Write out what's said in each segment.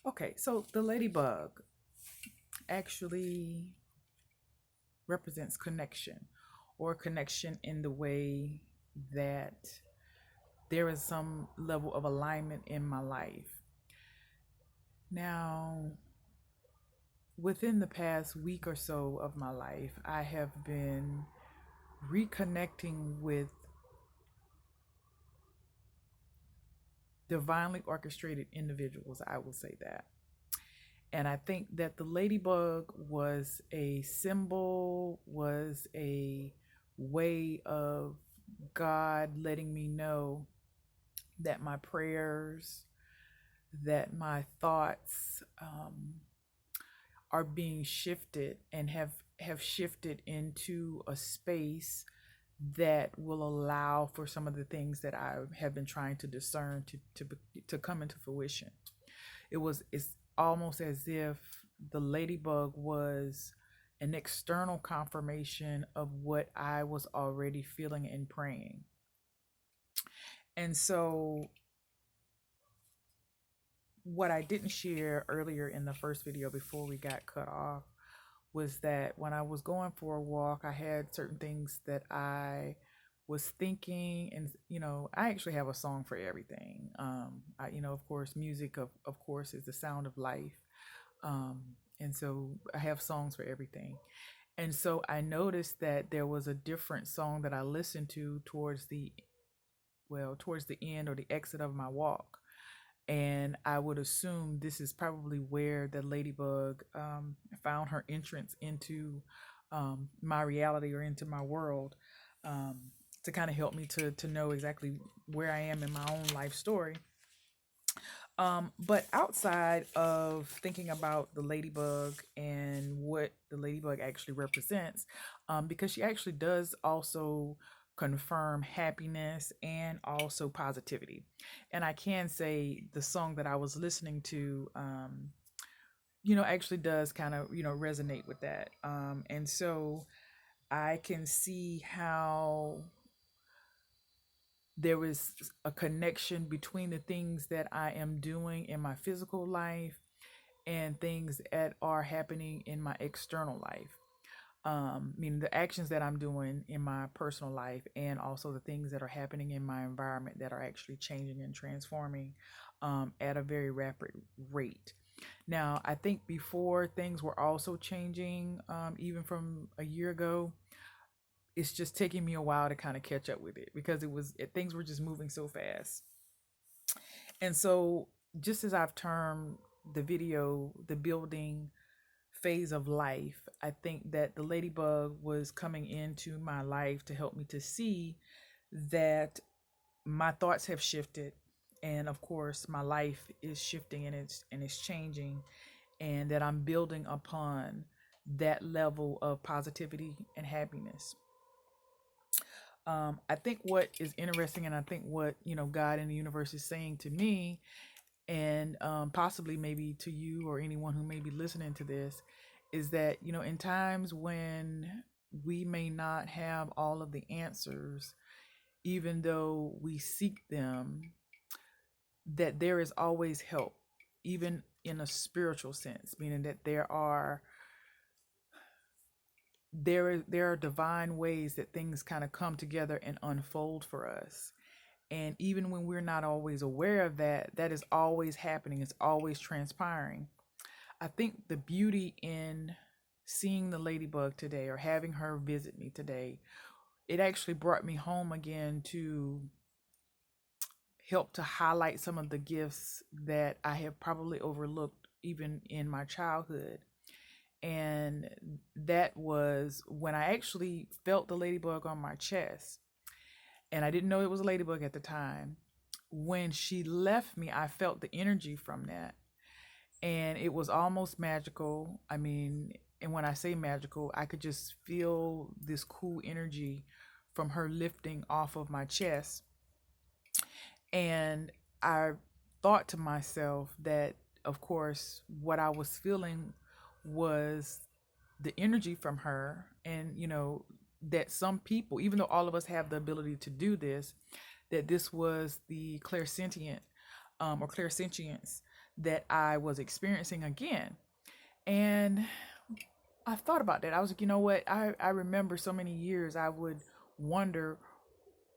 Okay, so the ladybug actually represents connection, or connection in the way that there is some level of alignment in my life. Now, within the past week or so of my life, I have been reconnecting with divinely orchestrated individuals, I will say that. And I think that the ladybug was a symbol, was a way of God letting me know that my prayers, that my thoughts are being shifted and have shifted into a space that will allow for some of the things that I have been trying to discern to come into fruition. It's almost as if the ladybug was an external confirmation of what I was already feeling and praying. And so what I didn't share earlier in the first video before we got cut off was that when I was going for a walk, I had certain things that I was thinking, and I actually have a song for everything. Of course, music of course is the sound of life, um, and so I have songs for everything. And so I noticed that there was a different song that I listened to towards the end or the exit of my walk, and I would assume this is probably where the ladybug found her entrance into my reality or into my world, um, to kind of help me to know exactly where I am in my own life story. But outside of thinking about the ladybug and what the ladybug actually represents, because she actually does also confirm happiness and also positivity. And I can say the song that I was listening to, actually does kind of, resonate with that. And so I can see how there is a connection between the things that I am doing in my physical life and things that are happening in my external life. Meaning the actions that I'm doing in my personal life and also the things that are happening in my environment that are actually changing and transforming at a very rapid rate. Now, I think before things were also changing, even from a year ago. It's just taking me a while to kind of catch up with it because things were just moving so fast. And so, just as I've termed the video the building phase of life, I think that the ladybug was coming into my life to help me to see that my thoughts have shifted, and of course my life is shifting and it's changing, and that I'm building upon that level of positivity and happiness. I think what is interesting, and I think what God and the universe is saying to me, and possibly maybe to you or anyone who may be listening to this, is that in times when we may not have all of the answers, even though we seek them, that there is always help, even in a spiritual sense, meaning that there are divine ways that things kind of come together and unfold for us. And even when we're not always aware of that, that is always happening. It's always transpiring. I think the beauty in seeing the ladybug today or having her visit me today, it actually brought me home again to help to highlight some of the gifts that I have probably overlooked even in my childhood. And that was when I actually felt the ladybug on my chest. And I didn't know it was a ladybug at the time. When she left me, I felt the energy from that. And it was almost magical. I mean, and when I say magical, I could just feel this cool energy from her lifting off of my chest. And I thought to myself that, of course, what I was feeling was the energy from her. And, that some people, even though all of us have the ability to do this, that this was the clairsentient or clairsentience that I was experiencing again. And I thought about that. I was like, you know what? I remember so many years I would wonder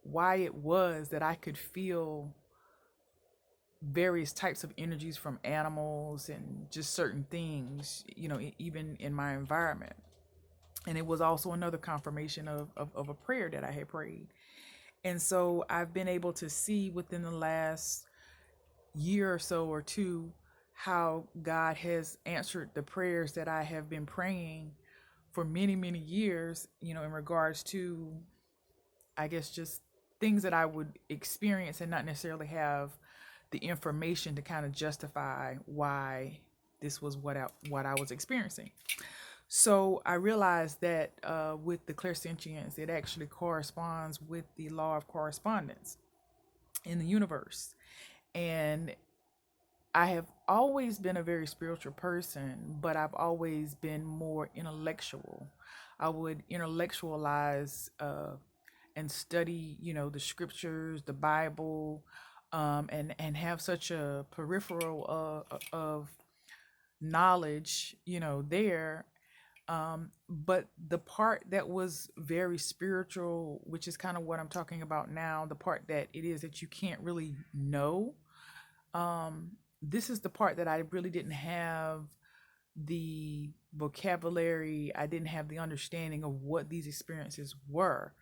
why it was that I could feel various types of energies from animals and just certain things, even in my environment. And it was also another confirmation of a prayer that I had prayed. And so I've been able to see within the last year or so or two how God has answered the prayers that I have been praying for many, many years, in regards to, I guess, just things that I would experience and not necessarily have the information to kind of justify why this was what I was experiencing. So I realized that with the clairsentience, it actually corresponds with the law of correspondence in the universe. And I have always been a very spiritual person, but I've always been more intellectual. I would intellectualize and study, the scriptures, the Bible, and have such a peripheral of knowledge, there. But the part that was very spiritual, which is kind of what I'm talking about now, the part that it is that you can't really know, this is the part that I really didn't have the vocabulary, I didn't have the understanding of what these experiences were,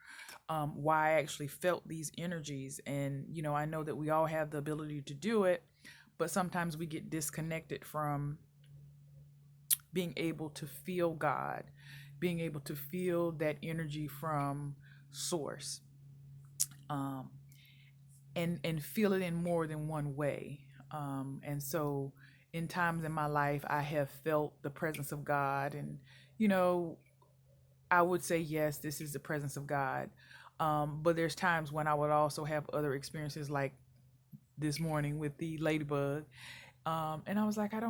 why I actually felt these energies. And, I know that we all have the ability to do it, but sometimes we get disconnected from being able to feel God, being able to feel that energy from source, um, and feel it in more than one way. And so, in times in my life, I have felt the presence of God, and you know, I would say yes, this is the presence of God. But there's times when I would also have other experiences, like this morning with the ladybug, and I was like, I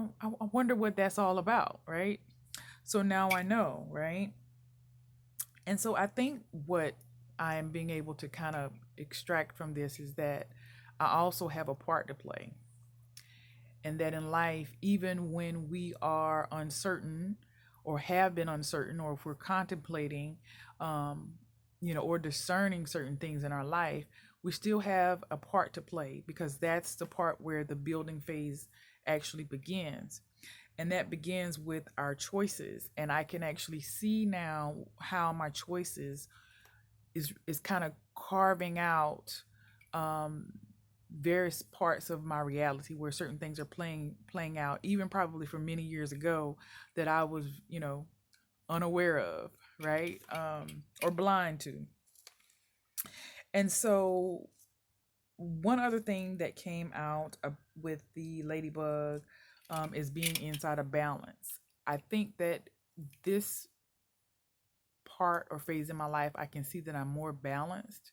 wonder what that's all about, right? So now I know, right? And so I think what I am being able to kind of extract from this is that I also have a part to play. And that in life, even when we are uncertain or have been uncertain, or if we're contemplating, um, or discerning certain things in our life, we still have a part to play, because that's the part where the building phase actually begins. And that begins with our choices. And I can actually see now how my choices is kind of carving out um, various parts of my reality, where certain things are playing out, even probably from many years ago, that I was, unaware of, right? Or blind to. And so one other thing that came out with the ladybug, is being inside of balance. I think that this part or phase in my life, I can see that I'm more balanced,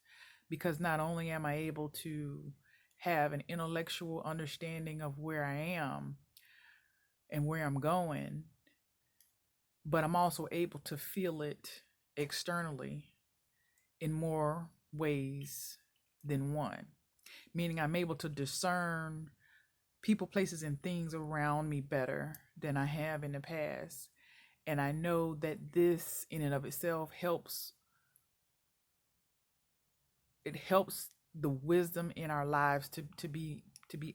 because not only am I able to have an intellectual understanding of where I am and where I'm going, but I'm also able to feel it externally in more ways than one. Meaning I'm able to discern people, places, and things around me better than I have in the past. And I know that this in and of itself helps the wisdom in our lives to be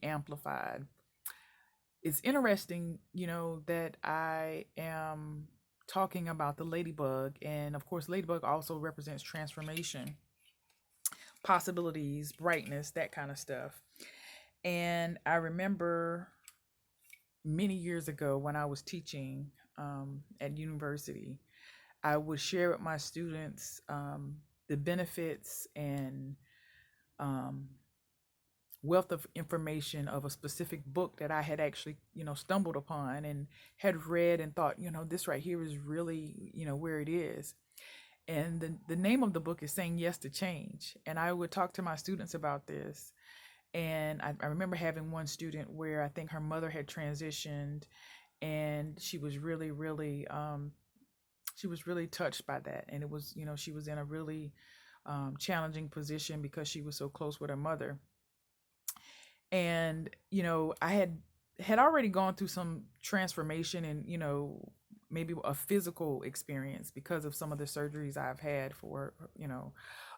amplified. It's interesting, that I am talking about the ladybug, and of course ladybug also represents transformation, possibilities, brightness, that kind of stuff. And I remember many years ago when I was teaching at university, I would share with my students the benefits and um, wealth of information of a specific book that I had actually, stumbled upon and had read and thought, this right here is really, where it is. And the name of the book is Saying Yes to Change. And I would talk to my students about this. And I remember having one student where I think her mother had transitioned, and she was really touched by that. And it was, she was in a really challenging position because she was so close with her mother. And I had had already gone through some transformation and, maybe a physical experience because of some of the surgeries I've had for,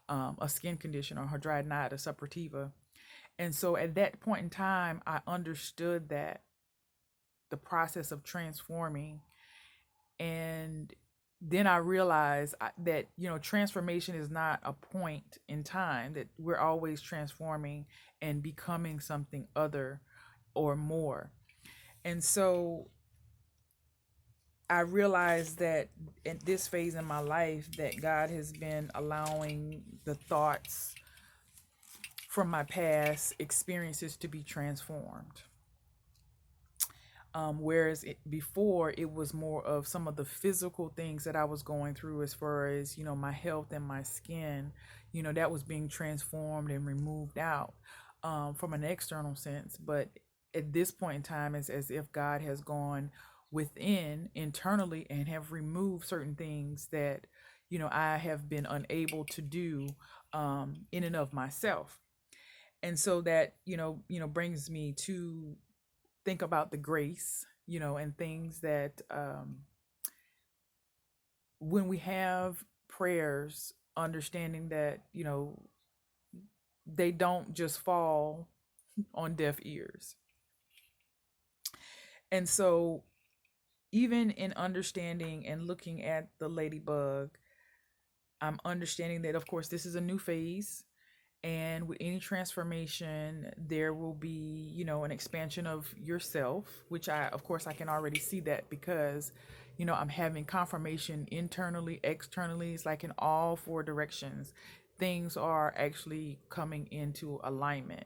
a skin condition or hidradenitis suppurativa. And so at that point in time, I understood that the process of transforming. And then I realized that, transformation is not a point in time, that we're always transforming and becoming something other or more. And so I realized that at this phase in my life that God has been allowing the thoughts from my past experiences to be transformed. Whereas before it was more of some of the physical things that I was going through, as far as, my health and my skin, that was being transformed and removed out, from an external sense. But at this point in time, it's as if God has gone within internally and have removed certain things that, I have been unable to do, in and of myself. And so that, brings me to think about the grace, and things that, when we have prayers, understanding that, they don't just fall on deaf ears. And so, even in understanding and looking at the ladybug, I'm understanding that, of course, this is a new phase. And with any transformation, there will be, an expansion of yourself, which of course, I can already see that because, I'm having confirmation internally, externally. It's like in all four directions, things are actually coming into alignment.